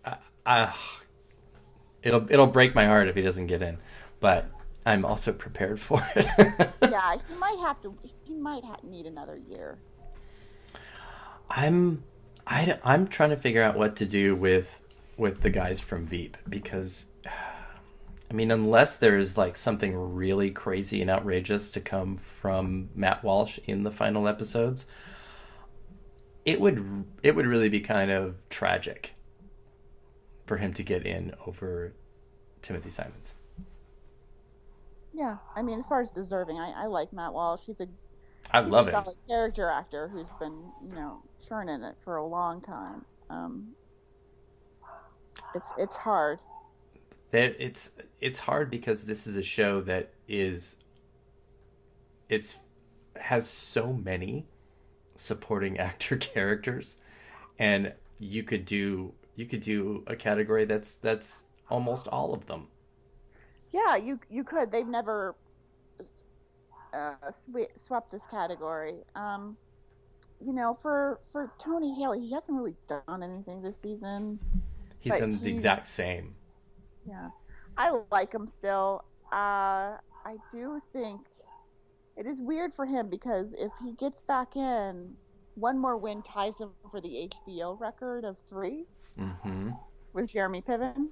it'll break my heart if he doesn't get in, but I'm also prepared for it. Yeah, he might need another year. I'm trying to figure out what to do with the guys from Veep, because I mean, unless there's like something really crazy and outrageous to come from Matt Walsh in the final episodes, it would really be kind of tragic for him to get in over Timothy Simons. Yeah, I mean, as far as deserving, I like Matt Walsh. He's a solid character actor who's been, churning it for a long time. It's hard. It's hard because this is a show that has so many supporting actor characters, and you could do a category that's almost all of them. Yeah, you could. They've never swept this category. For Tony Hale, he hasn't really done anything this season. He's done the exact same. Yeah, I like him still. I do think it is weird for him, because if he gets back in, one more win ties him for the HBO record of 3 with Jeremy Piven.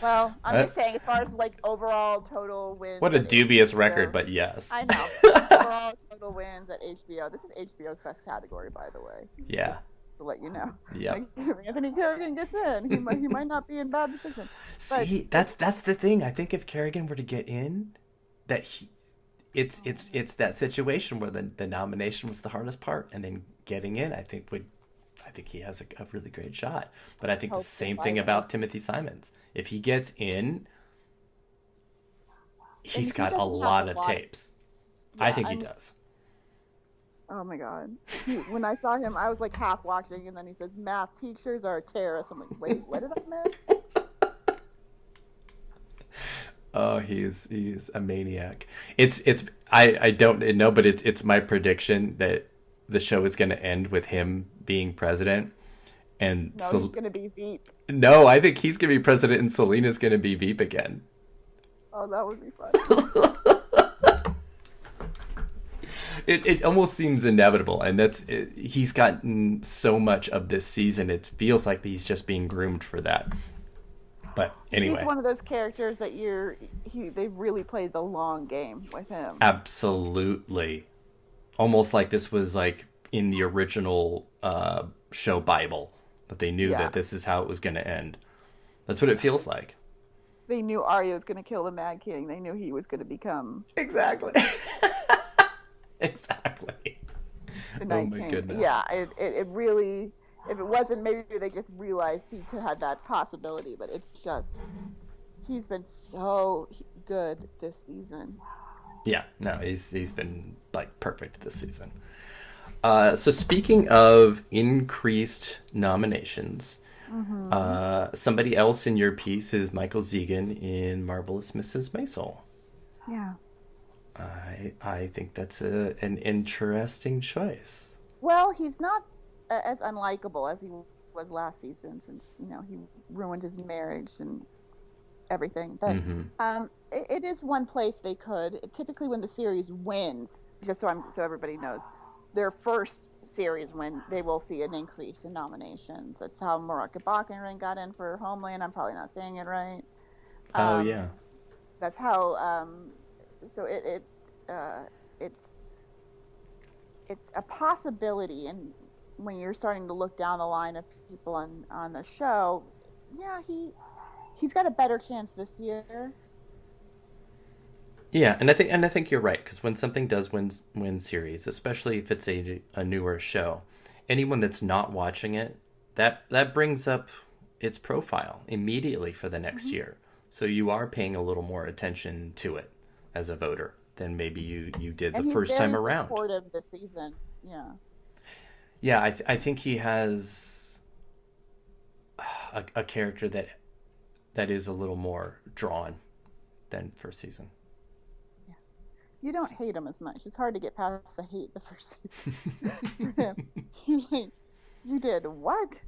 Well, I'm just saying, as far as like overall total wins. What a dubious record, but yes. I know. Overall total wins at HBO. This is HBO's best category, by the way. Yeah. Just to let you know. Yeah. Like, if Anthony Kerrigan gets in, he might not be in bad position. See, that's the thing. I think if Kerrigan were to get in, it's that situation where the nomination was the hardest part, and then getting in, I think he has a really great shot. But I think the same thing about Timothy Simons. If he gets in, he's got a lot of tapes. Yeah, I think he does. Oh my God. When I saw him, I was like half watching, and then he says, "Math teachers are terrorists." I'm like, wait, what did I miss? Oh, he's a maniac. I don't know, but it's my prediction that the show is going to end with him being president, and No, he's going to be Veep. no, I think he's going to be president, and Selena's going to be Veep again. Oh, that would be fun. It almost seems inevitable, and he's gotten so much of this season. It feels like he's just being groomed for that. But anyway, he's one of those characters that they've really played the long game with him. Absolutely, almost like this was like in the original show Bible, that they knew that this is how it was going to end. That's what it feels like. They knew Arya was going to kill the Mad King. They knew he was going to become exactly. Exactly. The Night my King. Goodness. Yeah, it really. If it wasn't, maybe they just realized he could have that possibility. But it's just, he's been so good this season. Yeah, no, he's been like perfect this season. So speaking of increased nominations, somebody else in your piece is Michael Zegan in Marvelous Mrs. Maisel. Yeah. I think that's an interesting choice. Well, he's not as unlikable as he was last season, since he ruined his marriage and everything. But it is one place they could. Typically, when the series wins, just so everybody knows, their first series win, they will see an increase in nominations. That's how Marika Baccarin got in for Homeland. I'm probably not saying it right. Oh yeah. That's how. So it's a possibility, and when you're starting to look down the line of people on the show, yeah, he's got a better chance this year. Yeah, and I think you're right, because when something does win series, especially if it's a newer show, anyone that's not watching it, that brings up its profile immediately for the next year. So you are paying a little more attention to it as a voter than maybe you did the first time around. He's very supportive this season. Yeah. Yeah, I think he has a character that is a little more drawn than first season. Yeah. You don't hate him as much. It's hard to get past the hate the first season. You're like, you did what?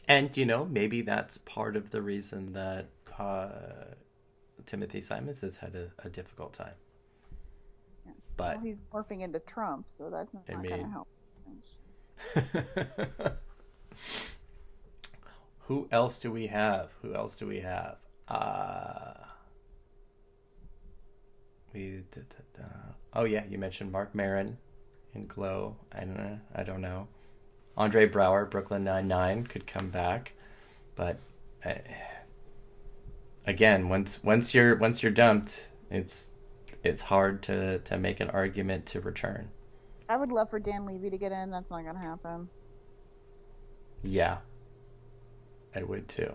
And, maybe that's part of the reason that Timothy Simons has had a difficult time. Yeah. But well, he's morphing into Trump, so that's not going to help. Who else do we have? Oh yeah, you mentioned Mark Maron in Glow. I don't know. Andre Braugher, Brooklyn Nine-Nine could come back, but again, once you're dumped, it's hard to make an argument to return. I would love for Dan Levy to get in. That's not going to happen. Yeah, I would too.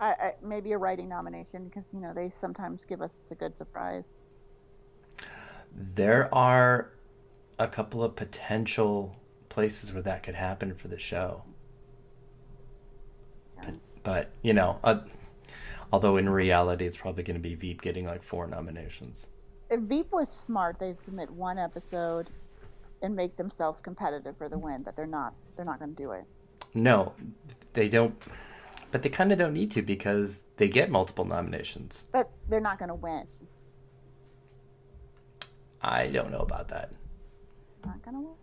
I maybe a writing nomination, because they sometimes give us a good surprise. There are a couple of potential places where that could happen for the show. Yeah. But although in reality it's probably going to be Veep getting like 4 nominations. If Veep was smart, they'd submit one episode and make themselves competitive for the win, but they're not going to do it. No, they don't. But they kind of don't need to, because they get multiple nominations. But they're not going to win. I don't know about that. Not going to win.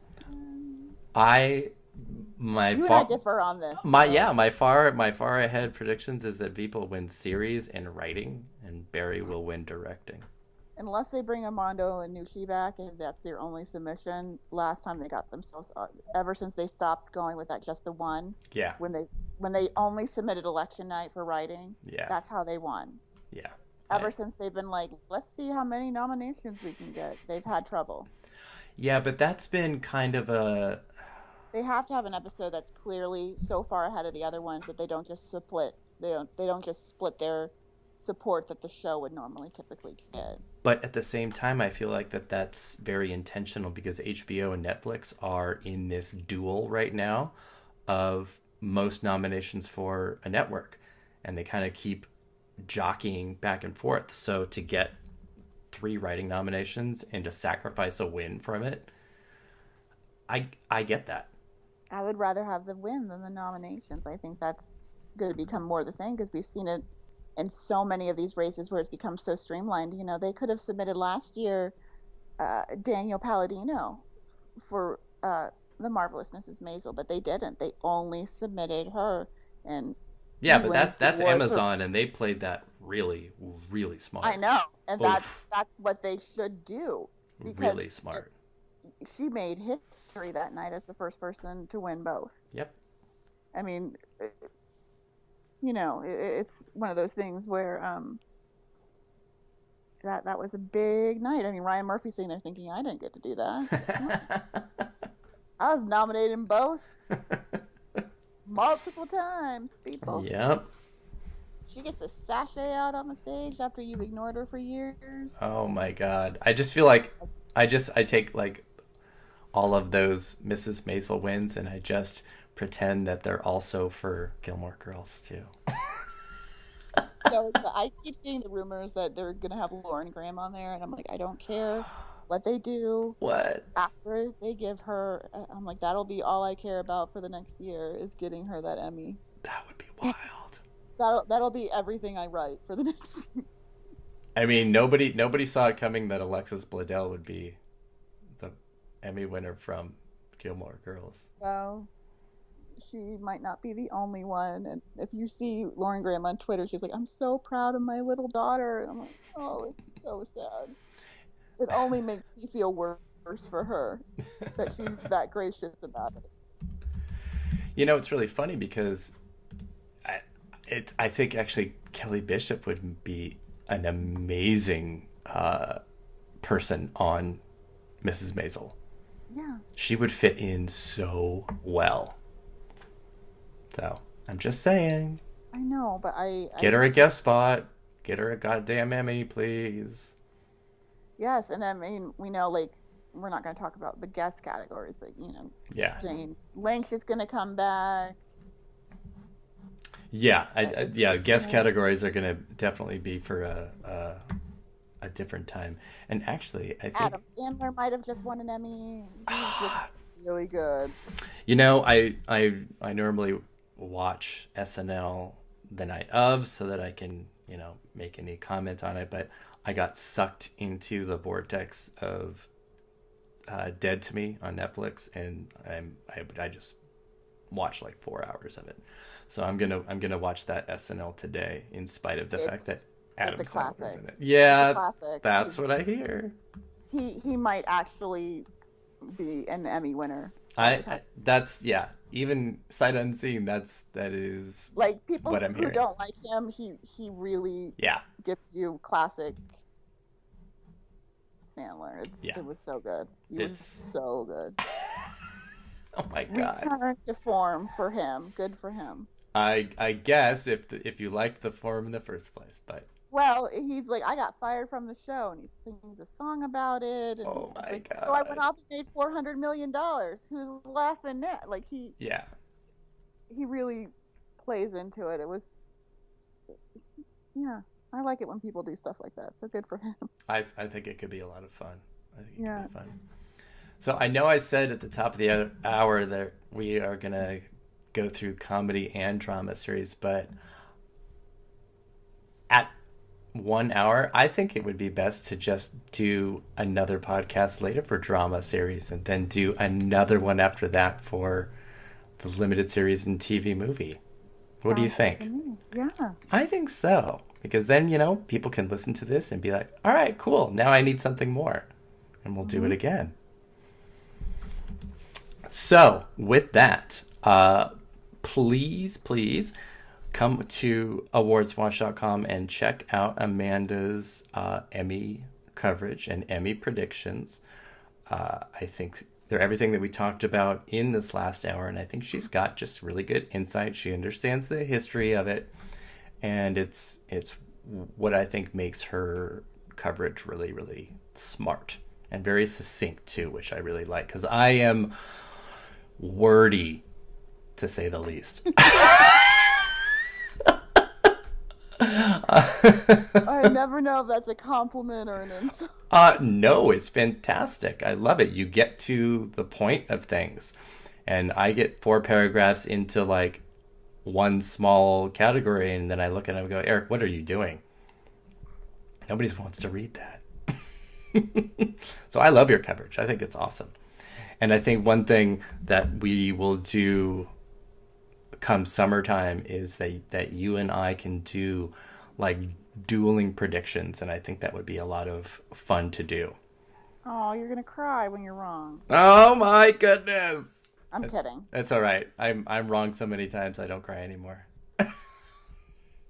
You and I differ on this. My far ahead predictions is that Veep will win series and writing, and Barry will win directing. Unless they bring Armando and Nucci back, and that's their only submission. Last time they got themselves, ever since they stopped going with that just the one. Yeah. When they only submitted election night for writing. Yeah. That's how they won. Yeah. Ever since they've been like, let's see how many nominations we can get. They've had trouble. Yeah, but that's been kind of a. They have to have an episode that's clearly so far ahead of the other ones that they don't just split. They don't just split their support that the show would normally typically get. But at the same time, I feel like that's very intentional, because HBO and Netflix are in this duel right now of most nominations for a network, and they kind of keep jockeying back and forth. So to get 3 writing nominations and to sacrifice a win from it, I get that. I would rather have the win than the nominations. I think that's going to become more the thing, because we've seen it in so many of these races where it's become so streamlined. You know, they could have submitted last year Daniel Palladino for The Marvelous Mrs. Maisel, but they didn't. They only submitted her. And yeah, but that's Amazon, and they played that really, really smart. I know, and that's what they should do. Really smart. She made history that night as the first person to win both. Yep. I mean, you know, it's one of those things where that was a big night. I mean, Ryan Murphy's sitting there thinking, I didn't get to do that. I was nominated in both multiple times, people. Yep. She gets a sachet out on the stage after you've ignored her for years. Oh my God. I just feel like I take like all of those Mrs. Maisel wins and I just pretend that they're also for Gilmore Girls too. So I keep seeing the rumors that they're going to have Lauren Graham on there, and I'm like, I don't care what they do. What? After they give her, I'm like, that'll be all I care about for the next year, is getting her that Emmy. That would be wild. That'll be everything I write for the next year. I mean, nobody saw it coming that Alexis Bledel would be the Emmy winner from Gilmore Girls. No. She might not be the only one. And if you see Lauren Graham on Twitter, she's like, I'm so proud of my little daughter. And I'm like, oh, it's so sad. It only makes me feel worse for her that she's that gracious about it. You know, it's really funny because I think actually Kelly Bishop would be an amazing person on Mrs. Maisel. Yeah. She would fit in so well. So, I'm just saying. I know, but Get her a guest spot. Get her a goddamn Emmy, please. Yes, and I mean, we know, like, we're not going to talk about the guest categories, but, you know. Yeah. Jane Lynch is going to come back. Yeah, guest categories are going to definitely be for a different time. And actually, I think Adam Sandler might have just won an Emmy. He's really good. You know, I normally watch SNL the night of so that I can, you know, make any comment on it, but I got sucked into the vortex of Dead to Me on Netflix, and I just watched like 4 hours of it. So I'm gonna watch that SNL today, in spite of the fact that Adam Sandler's in it. Yeah, that's what I hear. He might actually be an Emmy winner. That's even sight unseen. That is like people what I'm who hearing. Don't like him. He really gives you classic Sandler. It was so good. Was so good. Oh my God! Return to form for him. Good for him. I guess if you liked the form in the first place, but. Well, he's like, I got fired from the show, and he sings a song about it. And oh my God! So I went off and made $400 million. Who's laughing at? Like he really plays into it. It was, I like it when people do stuff like that. So good for him. I think it could be a lot of fun. I think it could be fun. So I know I said at the top of the hour that we are gonna go through comedy and drama series, but at 1 hour, I think it would be best to just do another podcast later for drama series, and then do another one after that for the limited series and TV movie. What do you think? Yeah. I think so. Because then, you know, people can listen to this and be like, all right, cool. Now I need something more. And we'll do it again. So, with that, please come to awardswatch.com and check out Amanda's Emmy coverage and Emmy predictions. I think they're everything that we talked about in this last hour, and I think she's got just really good insight. She understands the history of it, and it's what I think makes her coverage really, really smart and very succinct too, which I really like, because I am wordy, to say the least. I never know if that's a compliment or an insult. No, it's fantastic. I love it. You get to the point of things. And I get 4 paragraphs into like one small category, and then I look at it and go, Eric, what are you doing? Nobody wants to read that. So I love your coverage. I think it's awesome. And I think one thing that we will do come summertime is that you and I can do like dueling predictions, and I think that would be a lot of fun to do. Oh, you're gonna cry when you're wrong. Oh my goodness. I'm kidding. It's all right. I'm wrong so many times I don't cry anymore.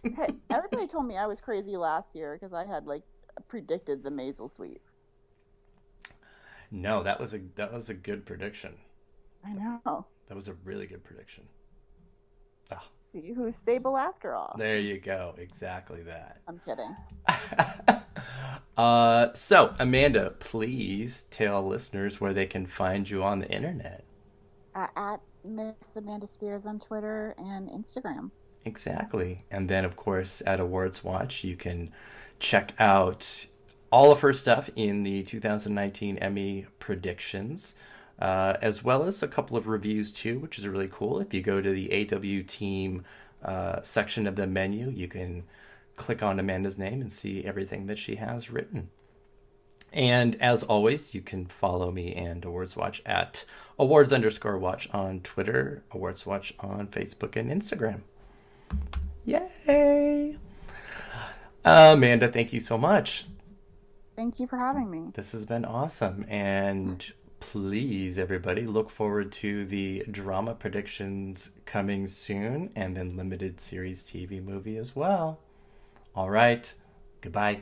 Hey, everybody told me I was crazy last year because I had like predicted the Maisel sweep. No, that was a good prediction. I know. That was a really good prediction. Oh. See who's stable after all. There you go. Exactly that. I'm kidding. So, Amanda, please tell listeners where they can find you on the internet. At Miss Amanda Spears on Twitter and Instagram. Exactly. And then, of course, at Awards Watch, you can check out all of her stuff in the 2019 Emmy predictions, as well as a couple of reviews, too, which is really cool. If you go to the AW Team section of the menu, you can click on Amanda's name and see everything that she has written. And as always, you can follow me and Awards Watch at awards_watch on Twitter, Awards Watch on Facebook and Instagram. Yay! Amanda, thank you so much. Thank you for having me. This has been awesome. And please, everybody, look forward to the drama predictions coming soon, and then limited series TV movie as well. All right. Goodbye.